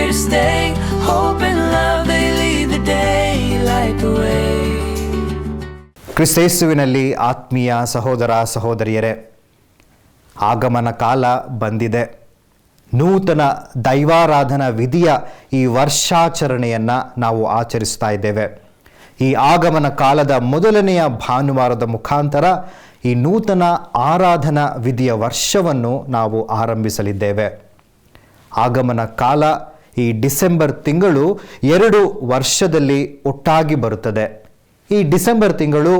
here to stay. Hope and love, they lead the day, light the way. ಕ್ರಿಸ್ತೇಸುವಿನಲ್ಲಿ ಆತ್ಮೀಯ ಸಹೋದರ ಸಹೋದರಿಯರೇ, ಆಗಮನ ಕಾಲ ಬಂದಿದೆ. ನೂತನ ದೈವಾರಾಧನಾ ವಿಧಿಯ ಈ ವರ್ಷಾಚರಣೆಯನ್ನು ನಾವು ಆಚರಿಸ್ತಾ ಇದ್ದೇವೆ. ಈ ಆಗಮನ ಕಾಲದ ಮೊದಲನೆಯ ಭಾನುವಾರದ ಮುಖಾಂತರ ಈ ನೂತನ ಆರಾಧನಾ ವಿಧಿಯ ವರ್ಷವನ್ನು ನಾವು ಆರಂಭಿಸಲಿದ್ದೇವೆ. ಆಗಮನ ಕಾಲ ಈ ಡಿಸೆಂಬರ್ ತಿಂಗಳು 2 ವರ್ಷದಲ್ಲಿ ಒಟ್ಟಾಗಿ ಬರುತ್ತದೆ. ಈ ಡಿಸೆಂಬರ್ ತಿಂಗಳು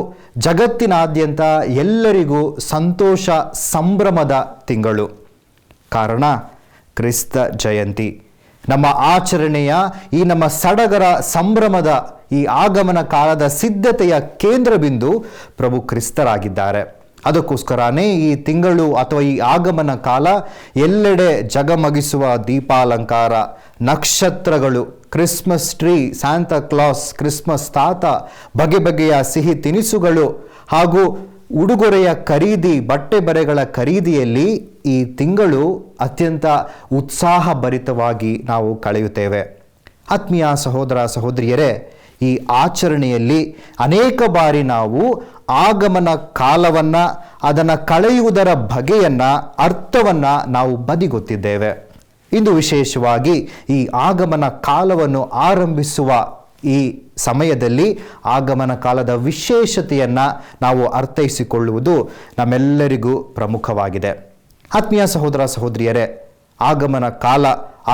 ಜಗತ್ತಿನಾದ್ಯಂತ ಎಲ್ಲರಿಗೂ ಸಂತೋಷ ಸಂಭ್ರಮದ ತಿಂಗಳು. ಕಾರಣ ಕ್ರಿಸ್ತ ಜಯಂತಿ. ನಮ್ಮ ಆಚರಣೆಯ ಈ ನಮ್ಮ ಸಡಗರ ಸಂಭ್ರಮದ ಈ ಆಗಮನ ಕಾಲದ ಸಿದ್ಧತೆಯ ಕೇಂದ್ರ ಬಿಂದು ಪ್ರಭು ಕ್ರಿಸ್ತರಾಗಿದ್ದಾರೆ. ಅದಕ್ಕೋಸ್ಕರನೇ ಈ ತಿಂಗಳು ಅಥವಾ ಈ ಆಗಮನ ಕಾಲ ಎಲ್ಲೆಡೆ ಜಗಮಗಿಸುವ ದೀಪಾಲಂಕಾರ, ನಕ್ಷತ್ರಗಳು, ಕ್ರಿಸ್ಮಸ್ ಟ್ರೀ, ಸ್ಯಾಂತಾ ಕ್ಲಾಸ್, ಕ್ರಿಸ್ಮಸ್ ತಾತ, ಬಗೆ ಬಗೆಯ ಸಿಹಿ ತಿನಿಸುಗಳು ಹಾಗೂ ಉಡುಗೊರೆಯ ಖರೀದಿ, ಬಟ್ಟೆ ಬರೆಗಳ ಖರೀದಿಯಲ್ಲಿ ಈ ತಿಂಗಳು ಅತ್ಯಂತ ಉತ್ಸಾಹಭರಿತವಾಗಿ ನಾವು ಕಳೆಯುತ್ತೇವೆ. ಆತ್ಮೀಯ ಸಹೋದರ ಸಹೋದರಿಯರೇ, ಈ ಆಚರಣೆಯಲ್ಲಿ ಅನೇಕ ಬಾರಿ ನಾವು ಆಗಮನ ಕಾಲವನ್ನು, ಅದನ್ನು ಕಳೆಯುವುದರ ಬಗೆಯನ್ನು, ಅರ್ಥವನ್ನು ನಾವು ಬದಿಗೊತ್ತಿದ್ದೇವೆ. ಇಂದು ವಿಶೇಷವಾಗಿ ಈ ಆಗಮನ ಕಾಲವನ್ನು ಆರಂಭಿಸುವ ಈ ಸಮಯದಲ್ಲಿ ಆಗಮನ ಕಾಲದ ವಿಶೇಷತೆಯನ್ನು ನಾವು ಅರ್ಥೈಸಿಕೊಳ್ಳುವುದು ನಮ್ಮೆಲ್ಲರಿಗೂ ಪ್ರಮುಖವಾಗಿದೆ. ಆತ್ಮೀಯ ಸಹೋದರ ಸಹೋದರಿಯರೇ, ಆಗಮನ ಕಾಲ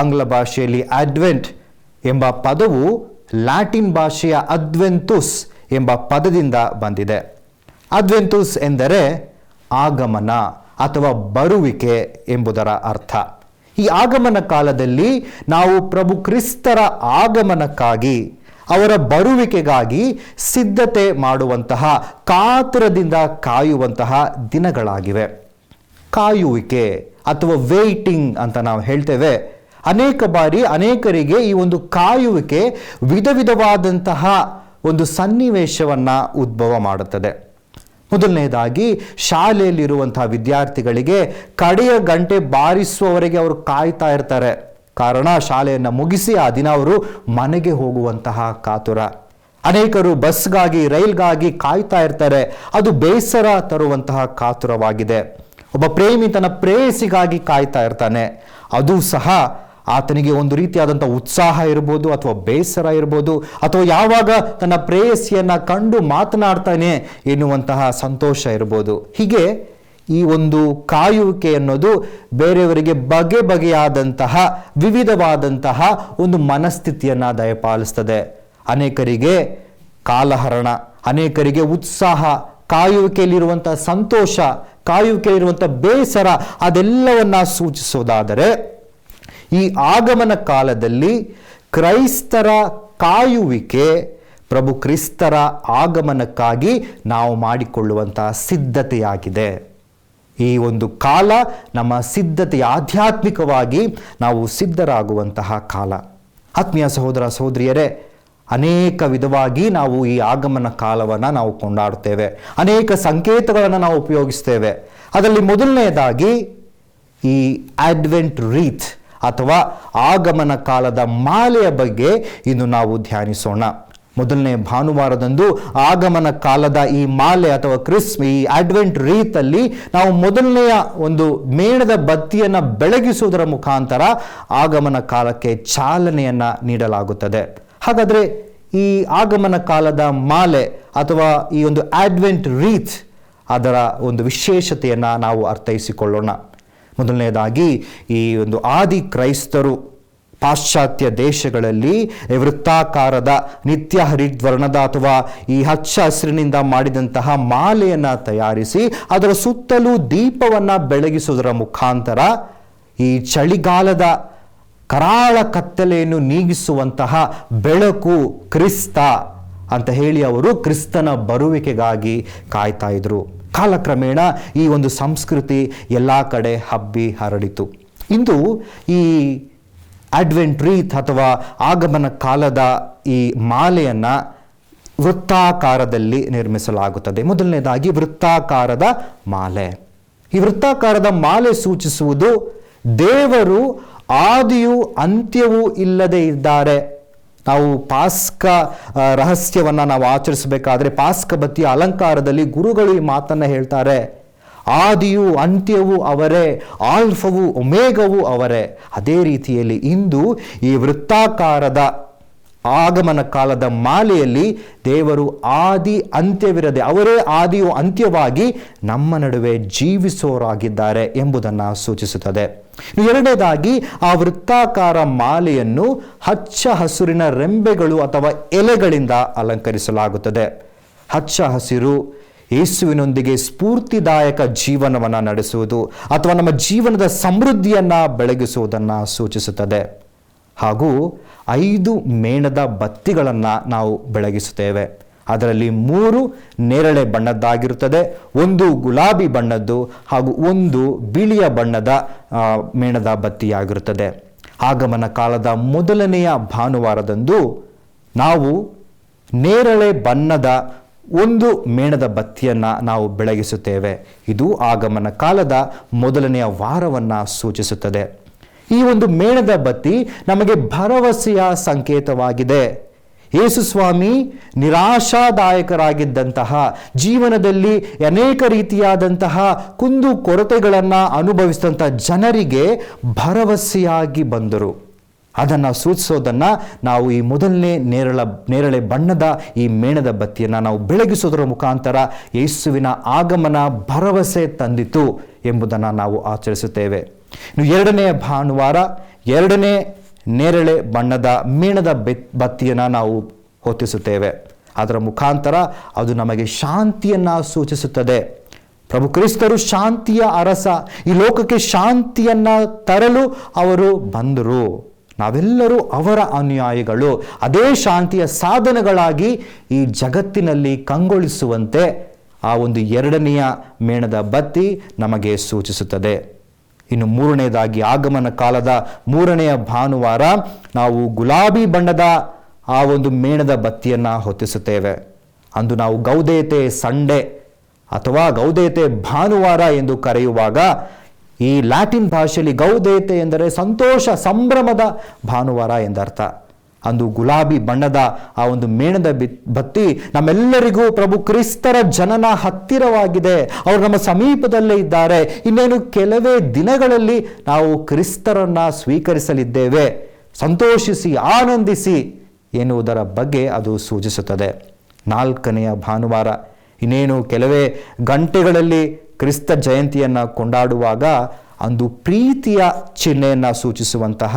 ಆಂಗ್ಲ ಭಾಷೆಯಲ್ಲಿ ಅಡ್ವೆಂಟ್ ಎಂಬ ಪದವು ಲ್ಯಾಟಿನ್ ಭಾಷೆಯ ಅಡ್ವೆಂತುಸ್ ಎಂಬ ಪದದಿಂದ ಬಂದಿದೆ. ಅಡ್ವೆಂತುಸ್ ಎಂದರೆ ಆಗಮನ ಅಥವಾ ಬರುವಿಕೆ ಎಂಬುದರ ಅರ್ಥ. ಈ ಆಗಮನ ಕಾಲದಲ್ಲಿ ನಾವು ಪ್ರಭು ಕ್ರಿಸ್ತರ ಆಗಮನಕ್ಕಾಗಿ, ಅವರ ಬರುವಿಕೆಗಾಗಿ ಸಿದ್ಧತೆ ಮಾಡುವಂತಹ, ಕಾತುರದಿಂದ ಕಾಯುವಂತಹ ದಿನಗಳಾಗಿವೆ. ಕಾಯುವಿಕೆ ಅಥವಾ ವೇಟಿಂಗ್ ಅಂತ ನಾವು ಹೇಳ್ತೇವೆ. ಅನೇಕ ಬಾರಿ ಅನೇಕರಿಗೆ ಈ ಒಂದು ಕಾಯುವಿಕೆ ವಿಧ ವಿಧವಾದಂತಹ ಒಂದು ಸನ್ನಿವೇಶವನ್ನು ಉದ್ಭವ ಮಾಡುತ್ತದೆ. ಮೊದಲನೇದಾಗಿ ಶಾಲೆಯಲ್ಲಿರುವಂತಹ ವಿದ್ಯಾರ್ಥಿಗಳಿಗೆ ಕಡೆಯ ಗಂಟೆ ಬಾರಿಸುವವರೆಗೆ ಅವರು ಕಾಯ್ತಾ ಇರ್ತಾರೆ. ಕಾರಣ ಶಾಲೆಯನ್ನು ಮುಗಿಸಿ ಆ ದಿನ ಅವರು ಮನೆಗೆ ಹೋಗುವಂತಹ ಕಾತುರ. ಅನೇಕರು ಬಸ್ಗಾಗಿ, ರೈಲ್ಗಾಗಿ ಕಾಯ್ತಾ ಇರ್ತಾರೆ. ಅದು ಬೇಸರ ತರುವಂತಹ ಕಾತುರವಾಗಿದೆ. ಒಬ್ಬ ಪ್ರೇಮಿ ತನ್ನ ಪ್ರೇಯಸಿಗಾಗಿ ಕಾಯ್ತಾ ಇರ್ತಾನೆ. ಅದು ಸಹ ಆತನಿಗೆ ಒಂದು ರೀತಿಯಾದಂಥ ಉತ್ಸಾಹ ಇರ್ಬೋದು, ಅಥವಾ ಬೇಸರ ಇರ್ಬೋದು, ಅಥವಾ ಯಾವಾಗ ತನ್ನ ಪ್ರೇಯಸಿಯನ್ನು ಕಂಡು ಮಾತನಾಡ್ತಾನೆ ಎನ್ನುವಂತಹ ಸಂತೋಷ ಇರ್ಬೋದು. ಹೀಗೆ ಈ ಒಂದು ಕಾಯುವಿಕೆ ಅನ್ನೋದು ಬೇರೆಯವರಿಗೆ ಬಗೆ ಬಗೆಯಾದಂತಹ, ವಿವಿಧವಾದಂತಹ ಒಂದು ಮನಸ್ಥಿತಿಯನ್ನು ದಯಪಾಲಿಸ್ತದೆ. ಅನೇಕರಿಗೆ ಕಾಲಹರಣ, ಅನೇಕರಿಗೆ ಉತ್ಸಾಹ, ಕಾಯುವಿಕೆಯಲ್ಲಿರುವಂಥ ಸಂತೋಷ, ಕಾಯುವಿಕೆಯಲ್ಲಿರುವಂಥ ಬೇಸರ, ಅದೆಲ್ಲವನ್ನ ಸೂಚಿಸೋದಾದರೆ ಈ ಆಗಮನ ಕಾಲದಲ್ಲಿ ಕ್ರೈಸ್ತರ ಕಾಯುವಿಕೆ ಪ್ರಭು ಕ್ರಿಸ್ತರ ಆಗಮನಕ್ಕಾಗಿ ನಾವು ಮಾಡಿಕೊಳ್ಳುವಂತಹ ಸಿದ್ಧತೆಯಾಗಿದೆ. ಈ ಒಂದು ಕಾಲ ನಮ್ಮ ಸಿದ್ಧತೆಯ, ಆಧ್ಯಾತ್ಮಿಕವಾಗಿ ನಾವು ಸಿದ್ಧರಾಗುವಂತಹ ಕಾಲ. ಆತ್ಮೀಯ ಸಹೋದರ ಸಹೋದರಿಯರೇ, ಅನೇಕ ವಿಧವಾಗಿ ನಾವು ಈ ಆಗಮನ ಕಾಲವನ್ನು ನಾವು ಕೊಂಡಾಡುತ್ತೇವೆ. ಅನೇಕ ಸಂಕೇತಗಳನ್ನು ನಾವು ಉಪಯೋಗಿಸ್ತೇವೆ. ಅದರಲ್ಲಿ ಮೊದಲನೆಯದಾಗಿ ಈ ಅಡ್ವೆಂಟ್ ರೀತ್ ಅಥವಾ ಆಗಮನ ಕಾಲದ ಮಾಲೆಯ ಬಗ್ಗೆ ಇಂದು ನಾವು ಧ್ಯಾನಿಸೋಣ. ಮೊದಲನೇ ಭಾನುವಾರದಂದು ಆಗಮನ ಕಾಲದ ಈ ಮಾಲೆ ಅಥವಾ ಈ ಅಡ್ವೆಂಟ್ ರೀತಲ್ಲಿ ನಾವು ಮೊದಲನೆಯ ಒಂದು ಮೇಣದ ಬತ್ತಿಯನ್ನು ಬೆಳಗಿಸುವುದರ ಮುಖಾಂತರ ಆಗಮನ ಕಾಲಕ್ಕೆ ಚಾಲನೆಯನ್ನು ನೀಡಲಾಗುತ್ತದೆ. ಹಾಗಾದರೆ ಈ ಆಗಮನ ಕಾಲದ ಮಾಲೆ ಅಥವಾ ಈ ಒಂದು ಅಡ್ವೆಂಟ್ ರೀತ್, ಅದರ ಒಂದು ವಿಶೇಷತೆಯನ್ನು ನಾವು ಅರ್ಥೈಸಿಕೊಳ್ಳೋಣ. ಮೊದಲನೇದಾಗಿ ಈ ಒಂದು ಆದಿ ಕ್ರೈಸ್ತರು ಪಾಶ್ಚಾತ್ಯ ದೇಶಗಳಲ್ಲಿ ವೃತ್ತಾಕಾರದ ನಿತ್ಯ ಹರಿದ್ವರ್ಣದ ಅಥವಾ ಈ ಹಚ್ಚ ಹಸಿರಿನಿಂದ ಮಾಡಿದಂತಹ ಮಾಲೆಯನ್ನು ತಯಾರಿಸಿ ಅದರ ಸುತ್ತಲೂ ದೀಪವನ್ನು ಬೆಳಗಿಸುವುದರ ಮುಖಾಂತರ ಈ ಚಳಿಗಾಲದ ಕರಾಳ ಕತ್ತಲೆಯನ್ನು ನೀಗಿಸುವಂತಹ ಬೆಳಕು ಕ್ರಿಸ್ತ ಅಂತ ಹೇಳಿ ಅವರು ಕ್ರಿಸ್ತನ ಬರುವಿಕೆಗಾಗಿ ಕಾಯ್ತಾ ಇದ್ರು. ಕಾಲಕ್ರಮೇಣ ಈ ಒಂದು ಸಂಸ್ಕೃತಿ ಎಲ್ಲ ಕಡೆ ಹಬ್ಬಿ ಹರಡಿತು. ಇಂದು ಈ ಅಡ್ವೆಂಟ್ ರೀತ್ ಅಥವಾ ಆಗಮನ ಕಾಲದ ಈ ಮಾಲೆಯನ್ನು ವೃತ್ತಾಕಾರದಲ್ಲಿ ನಿರ್ಮಿಸಲಾಗುತ್ತದೆ. ಮೊದಲನೇದಾಗಿ ವೃತ್ತಾಕಾರದ ಮಾಲೆ. ಈ ವೃತ್ತಾಕಾರದ ಮಾಲೆ ಸೂಚಿಸುವುದು ದೇವರು ಆದಿಯೂ ಅಂತ್ಯವೂ ಇಲ್ಲದೆ ಇದ್ದಾರೆ. ನಾವು ಪಾಸ್ಕ ರಹಸ್ಯವನ್ನು ನಾವು ಆಚರಿಸಬೇಕಾದ್ರೆ ಪಾಸ್ಕ ಬತ್ತಿಯ ಅಲಂಕಾರದಲ್ಲಿ ಗುರುಗಳು ಈ ಮಾತನ್ನು ಹೇಳ್ತಾರೆ. ಆದಿಯೂ ಅಂತ್ಯವೂ ಅವರೇ, ಆಲ್ಫವೂ ಒಮೇಗವೂ ಅವರೇ. ಅದೇ ರೀತಿಯಲ್ಲಿ ಇಂದು ಈ ವೃತ್ತಾಕಾರದ ಆಗಮನ ಕಾಲದ ಮಾಲೆಯಲ್ಲಿ ದೇವರು ಆದಿ ಅಂತ್ಯವಿರದೆ ಅವರೇ ಆದಿಯು ಅಂತ್ಯವಾಗಿ ನಮ್ಮ ನಡುವೆ ಜೀವಿಸೋರಾಗಿದ್ದಾರೆ ಎಂಬುದನ್ನು ಸೂಚಿಸುತ್ತದೆ. ಎರಡನೇದಾಗಿ ಆ ವೃತ್ತಾಕಾರ ಮಾಲೆಯನ್ನು ಹಚ್ಚ ಹಸುರಿನ ರೆಂಬೆಗಳು ಅಥವಾ ಎಲೆಗಳಿಂದ ಅಲಂಕರಿಸಲಾಗುತ್ತದೆ. ಹಚ್ಚ ಹಸಿರು ಯೇಸುವಿನೊಂದಿಗೆ ಸ್ಫೂರ್ತಿದಾಯಕ ಜೀವನವನ್ನು ನಡೆಸುವುದು ಅಥವಾ ನಮ್ಮ ಜೀವನದ ಸಮೃದ್ಧಿಯನ್ನು ಬೆಳಗಿಸುವುದನ್ನು ಸೂಚಿಸುತ್ತದೆ. ಹಾಗೂ 5 ಮೇಣದ ಬತ್ತಿಗಳನ್ನು ನಾವು ಬೆಳಗಿಸುತ್ತೇವೆ. ಅದರಲ್ಲಿ 3 ನೇರಳೆ ಬಣ್ಣದ್ದಾಗಿರುತ್ತದೆ, 1 ಗುಲಾಬಿ ಬಣ್ಣದ್ದು ಹಾಗೂ 1 ಬಿಳಿಯ ಬಣ್ಣದ ಮೇಣದ ಬತ್ತಿಯಾಗಿರುತ್ತದೆ. ಆಗಮನ ಕಾಲದ ಮೊದಲನೆಯ ಭಾನುವಾರದಂದು ನಾವು ನೇರಳೆ ಬಣ್ಣದ 1 ಮೇಣದ ಬತ್ತಿಯನ್ನು ನಾವು ಬೆಳಗಿಸುತ್ತೇವೆ. ಇದು ಆಗಮನ ಕಾಲದ ಮೊದಲನೆಯ ವಾರವನ್ನು ಸೂಚಿಸುತ್ತದೆ. ಈ ಒಂದು ಮೇಣದ ಬತ್ತಿ ನಮಗೆ ಭರವಸೆಯ ಸಂಕೇತವಾಗಿದೆ. ಯೇಸು ಸ್ವಾಮಿ ನಿರಾಶಾದಾಯಕರಾಗಿದ್ದಂತಹ ಜೀವನದಲ್ಲಿ ಅನೇಕ ರೀತಿಯಾದಂತಹ ಕುಂದು ಕೊರತೆಗಳನ್ನು ಅನುಭವಿಸಿದಂಥ ಜನರಿಗೆ ಭರವಸೆಯಾಗಿ ಬಂದರು. ಅದನ್ನು ಸೂಚಿಸೋದನ್ನು ನಾವು ಈ ಮೊದಲನೇ ನೇರಳೆ ಬಣ್ಣದ ಈ ಮೇಣದ ಬತ್ತಿಯನ್ನು ನಾವು ಬೆಳಗಿಸೋದರ ಮುಖಾಂತರ ಯೇಸುವಿನ ಆಗಮನ ಭರವಸೆ ತಂದಿತು ಎಂಬುದನ್ನು ನಾವು ಆಚರಿಸುತ್ತೇವೆ. ಇನ್ನು ಎರಡನೆಯ ಭಾನುವಾರ 2ನೇ ನೇರಳೆ ಬಣ್ಣದ ಮೇಣದ ಬತ್ತಿಯನ್ನು ನಾವು ಹೊತ್ತಿಸುತ್ತೇವೆ. ಅದರ ಮುಖಾಂತರ ಅದು ನಮಗೆ ಶಾಂತಿಯನ್ನು ಸೂಚಿಸುತ್ತದೆ. ಪ್ರಭು ಕ್ರಿಸ್ತರು ಶಾಂತಿಯ ಅರಸ, ಈ ಲೋಕಕ್ಕೆ ಶಾಂತಿಯನ್ನು ತರಲು ಅವರು ಬಂದರು. ನಾವೆಲ್ಲರೂ ಅವರ ಅನುಯಾಯಿಗಳು. ಅದೇ ಶಾಂತಿಯ ಸಾಧನಗಳಾಗಿ ಈ ಜಗತ್ತಿನಲ್ಲಿ ಕಂಗೊಳಿಸುವಂತೆ ಆ ಒಂದು 2ನೆಯ ಮೇಣದ ಬತ್ತಿ ನಮಗೆ ಸೂಚಿಸುತ್ತದೆ. ಇನ್ನು 3ನೇದಾಗಿ ಆಗಮನ ಕಾಲದ 3ನೆಯ ಭಾನುವಾರ ನಾವು ಗುಲಾಬಿ ಬಣ್ಣದ ಆ ಒಂದು ಮೇಣದ ಬತ್ತಿಯನ್ನು ಹೊತ್ತಿಸುತ್ತೇವೆ. ಅಂದು ನಾವು ಗೌದೇತೆ ಸಂಡೆ ಅಥವಾ ಗೌದೇತೆ ಭಾನುವಾರ ಎಂದು ಕರೆಯುವಾಗ ಈ ಲ್ಯಾಟಿನ್ ಭಾಷೆಯಲ್ಲಿ ಗೌದೇತೆ ಎಂದರೆ ಸಂತೋಷ, ಸಂಭ್ರಮದ ಭಾನುವಾರ ಎಂದರ್ಥ. ಅಂದು ಗುಲಾಬಿ ಬಣ್ಣದ ಆ ಒಂದು ಮೇಣದ ಬತ್ತಿ ನಮ್ಮೆಲ್ಲರಿಗೂ ಪ್ರಭು ಕ್ರಿಸ್ತರ ಜನನ ಹತ್ತಿರವಾಗಿದೆ, ಅವರು ನಮ್ಮ ಸಮೀಪದಲ್ಲೇ ಇದ್ದಾರೆ, ಇನ್ನೇನು ಕೆಲವೇ ದಿನಗಳಲ್ಲಿ ನಾವು ಕ್ರಿಸ್ತರನ್ನು ಸ್ವೀಕರಿಸಲಿದ್ದೇವೆ, ಸಂತೋಷಿಸಿ ಆನಂದಿಸಿ ಎನ್ನುವುದರ ಬಗ್ಗೆ ಅದು ಸೂಚಿಸುತ್ತದೆ. 4ನೆಯ ಭಾನುವಾರ ಇನ್ನೇನು ಕೆಲವೇ ಗಂಟೆಗಳಲ್ಲಿ ಕ್ರಿಸ್ತ ಜಯಂತಿಯನ್ನು ಕೊಂಡಾಡುವಾಗ ಅಂದು ಪ್ರೀತಿಯ ಚಿಹ್ನೆಯನ್ನು ಸೂಚಿಸುವಂತಹ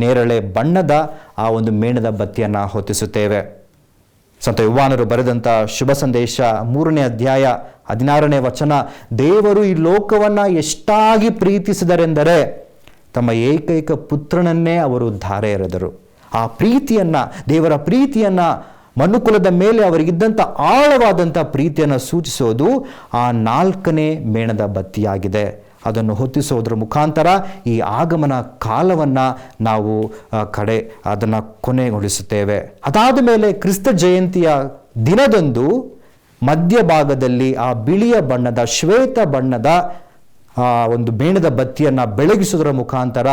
ನೇರಳೆ ಬಣ್ಣದ ಆ ಒಂದು ಮೇಣದ ಬತ್ತಿಯನ್ನು ಹೊತ್ತಿಸುತ್ತೇವೆ. ಸಂತ ಯೋಹಾನರು ಬರೆದಂಥ ಶುಭ ಸಂದೇಶ 3ನೇ ಅಧ್ಯಾಯ 16ನೇ ವಚನ, ದೇವರು ಈ ಲೋಕವನ್ನು ಎಷ್ಟಾಗಿ ಪ್ರೀತಿಸಿದರೆಂದರೆ ತಮ್ಮ ಏಕೈಕ ಪುತ್ರನನ್ನೇ ಅವರು ಧಾರೆ ಎರೆದರು. ಆ ಪ್ರೀತಿಯನ್ನು, ದೇವರ ಪ್ರೀತಿಯನ್ನು, ಮನುಕುಲದ ಮೇಲೆ ಅವರಿಗಿದ್ದಂಥ ಆಳವಾದಂಥ ಪ್ರೀತಿಯನ್ನು ಸೂಚಿಸೋದು ಆ 4ನೇ ಮೇಣದ ಬತ್ತಿಯಾಗಿದೆ. ಅದನ್ನು ಹೊತ್ತಿಸೋದ್ರ ಮುಖಾಂತರ ಈ ಆಗಮನ ಕಾಲವನ್ನು ನಾವು ಅದನ್ನು ಕೊನೆಗೊಳಿಸುತ್ತೇವೆ. ಅದಾದ ಮೇಲೆ ಕ್ರಿಸ್ತ ಜಯಂತಿಯ ದಿನದಂದು ಮಧ್ಯಭಾಗದಲ್ಲಿ ಆ ಬಿಳಿಯ ಬಣ್ಣದ ಶ್ವೇತ ಬಣ್ಣದ ಒಂದು ಮೇಣದ ಬತ್ತಿಯನ್ನು ಬೆಳಗಿಸುವುದರ ಮುಖಾಂತರ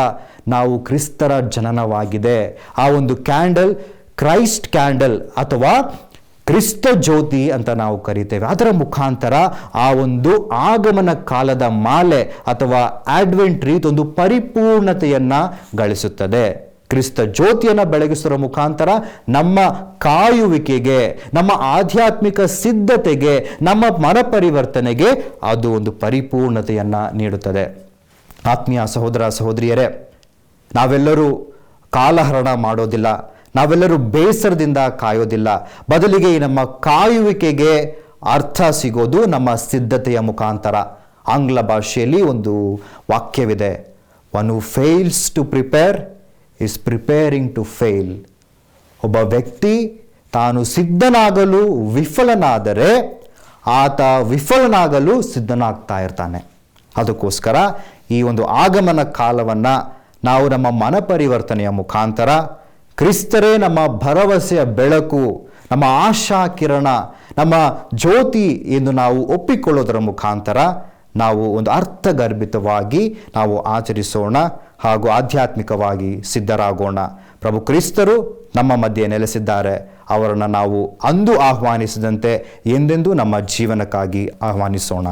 ನಾವು ಕ್ರಿಸ್ತರ ಜನನವಾಗಿದೆ ಆ ಒಂದು ಕ್ಯಾಂಡಲ್, ಕ್ರೈಸ್ಟ್ ಕ್ಯಾಂಡಲ್ ಅಥವಾ ಕ್ರಿಸ್ತ ಜ್ಯೋತಿ ಅಂತ ನಾವು ಕರಿತೇವೆ, ಅದರ ಮುಖಾಂತರ ಆ ಒಂದು ಆಗಮನ ಕಾಲದ ಮಾಲೆ ಅಥವಾ ಅಡ್ವೆಂಟ್ ರೀತ್ ಒಂದು ಪರಿಪೂರ್ಣತೆಯನ್ನು ಗಳಿಸುತ್ತದೆ. ಕ್ರಿಸ್ತ ಜ್ಯೋತಿಯನ್ನು ಬೆಳಗಿಸುವ ಮುಖಾಂತರ ನಮ್ಮ ಕಾಯುವಿಕೆಗೆ, ನಮ್ಮ ಆಧ್ಯಾತ್ಮಿಕ ಸಿದ್ಧತೆಗೆ, ನಮ್ಮ ಮನಪರಿವರ್ತನೆಗೆ ಅದು ಒಂದು ಪರಿಪೂರ್ಣತೆಯನ್ನು ನೀಡುತ್ತದೆ. ಆತ್ಮೀಯ ಸಹೋದರ ಸಹೋದರಿಯರೇ, ನಾವೆಲ್ಲರೂ ಕಾಲಹರಣ ಮಾಡೋದಿಲ್ಲ, ನಾವೆಲ್ಲರೂ ಬೇಸರದಿಂದ ಕಾಯೋದಿಲ್ಲ. ಬದಲಿಗೆ ನಮ್ಮ ಕಾಯುವಿಕೆಗೆ ಅರ್ಥ ಸಿಗೋದು ನಮ್ಮ ಸಿದ್ಧತೆಯ ಮುಖಾಂತರ. ಆಂಗ್ಲ ಭಾಷೆಯಲ್ಲಿ ಒಂದು ವಾಕ್ಯವಿದೆ, one who fails to prepare is preparing to fail. ಒಬ್ಬ ವ್ಯಕ್ತಿ ತಾನು ಸಿದ್ಧನಾಗಲು ವಿಫಲನಾದರೆ ಆತ ವಿಫಲನಾಗಲು ಸಿದ್ಧನಾಗ್ತಾ ಇರ್ತಾನೆ. ಅದಕ್ಕೋಸ್ಕರ ಈ ಒಂದು ಆಗಮನ ಕಾಲವನ್ನು ನಾವು ನಮ್ಮ ಮನಪರಿವರ್ತನೆಯ ಮುಖಾಂತರ ಕ್ರಿಸ್ತರೇ ನಮ್ಮ ಭರವಸೆಯ ಬೆಳಕು, ನಮ್ಮ ಆಶಾ ಕಿರಣ, ನಮ್ಮ ಜ್ಯೋತಿ ಎಂದು ನಾವು ಒಪ್ಪಿಕೊಳ್ಳೋದರ ಮುಖಾಂತರ ನಾವು ಒಂದು ಅರ್ಥಗರ್ಭಿತವಾಗಿ ನಾವು ಆಚರಿಸೋಣ. ಹಾಗೂ ಆಧ್ಯಾತ್ಮಿಕವಾಗಿ ಸಿದ್ಧರಾಗೋಣ. ಪ್ರಭು ಕ್ರಿಸ್ತರು ನಮ್ಮ ಮಧ್ಯೆ ನೆಲೆಸಿದ್ದಾರೆ. ಅವರನ್ನು ನಾವು ಅಂದು ಆಹ್ವಾನಿಸಿದಂತೆ ಎಂದೆಂದೂ ನಮ್ಮ ಜೀವನಕ್ಕಾಗಿ ಆಹ್ವಾನಿಸೋಣ.